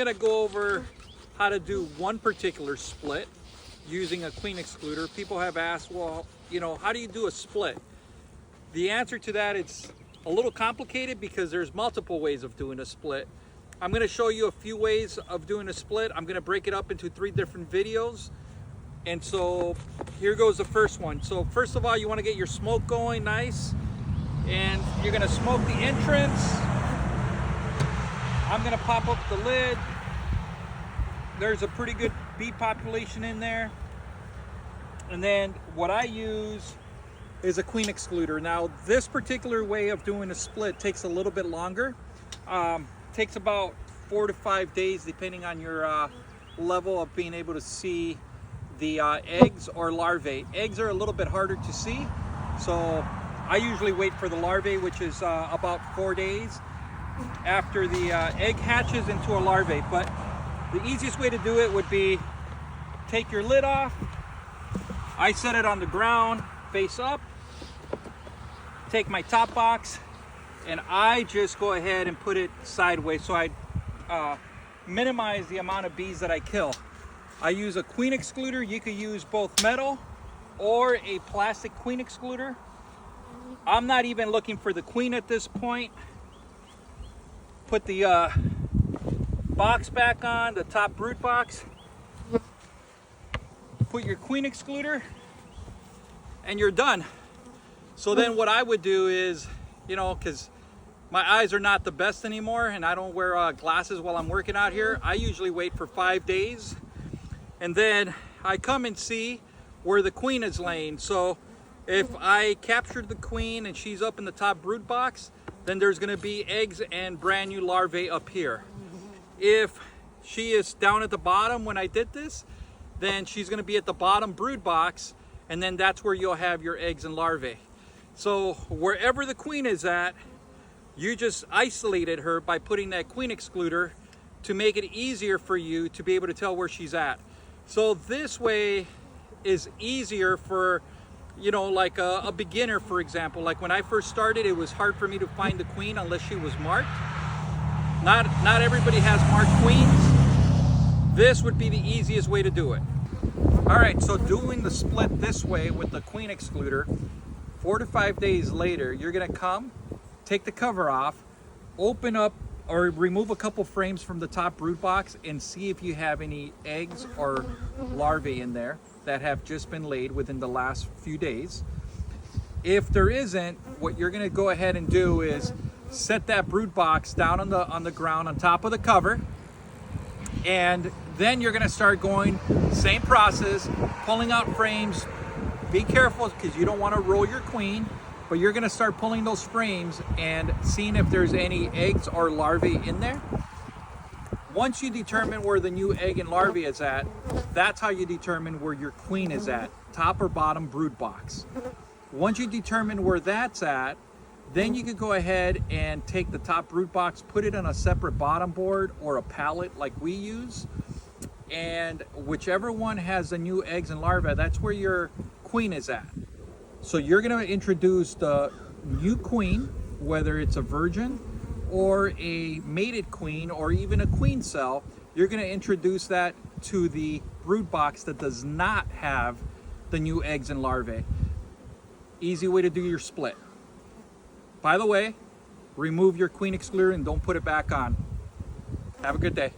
I'm gonna go over how to do one particular split using a queen excluder. People have asked, well, how do you do a split? The answer to that, it's a little complicated because there's multiple ways of doing a split. I'm gonna show you a few ways of doing a split. I'm gonna break it up into 3 different videos. And so here goes the first one. So first of all, you wanna get your smoke going nice. And you're gonna smoke the entrance. I'm gonna pop up the lid. There's a pretty good bee population in there. And then what I use is a queen excluder. Now this particular way of doing a split takes a little bit longer. Takes about 4 to 5 days depending on your level of being able to see the eggs or larvae. Eggs are a little bit harder to see, so I usually wait for the larvae, which is about 4 days after the egg hatches into a larvae. But the easiest way to do it would be take your lid off. I set it on the ground, face up. Take my top box and I just go ahead and put it sideways so I minimize the amount of bees that I kill. I use a queen excluder. You could use both metal or a plastic queen excluder. I'm not even looking for the queen at this point. Put the box back on, the top brood box. Put your queen excluder and you're done. So then what I would do is, because my eyes are not the best anymore and I don't wear glasses while I'm working out here, I usually wait for 5 days and then I come and see where the queen is laying. So if I captured the queen and she's up in the top brood box, then there's gonna be eggs and brand new larvae up here. If she is down at the bottom when I did this, then she's gonna be at the bottom brood box, and then that's where you'll have your eggs and larvae. So wherever the queen is at, you just isolated her by putting that queen excluder to make it easier for you to be able to tell where she's at. So this way is easier for, like a beginner, for example. Like when I first started, it was hard for me to find the queen unless she was marked. Not everybody has marked queens. This would be the easiest way to do it. All right, so doing the split this way with the queen excluder, 4 to 5 days later, you're gonna come, take the cover off, open up or remove a couple frames from the top brood box and see if you have any eggs or larvae in there that have just been laid within the last few days. If there isn't, what you're gonna go ahead and do is set that brood box down on the ground on top of the cover, and then you're gonna start going, same process, pulling out frames. Be careful because you don't want to roll your queen, but you're gonna start pulling those frames and seeing if there's any eggs or larvae in there. Once you determine where the new egg and larvae is at, that's how you determine where your queen is at, top or bottom brood box. Once you determine where that's at, then you can go ahead and take the top brood box, put it on a separate bottom board or a pallet like we use, and whichever one has the new eggs and larvae, that's where your queen is at. So you're gonna introduce the new queen, whether it's a virgin or a mated queen or even a queen cell. You're gonna introduce that to the brood box that does not have the new eggs and larvae. Easy way to do your split. By the way, remove your queen excluder and don't put it back on. Have a good day.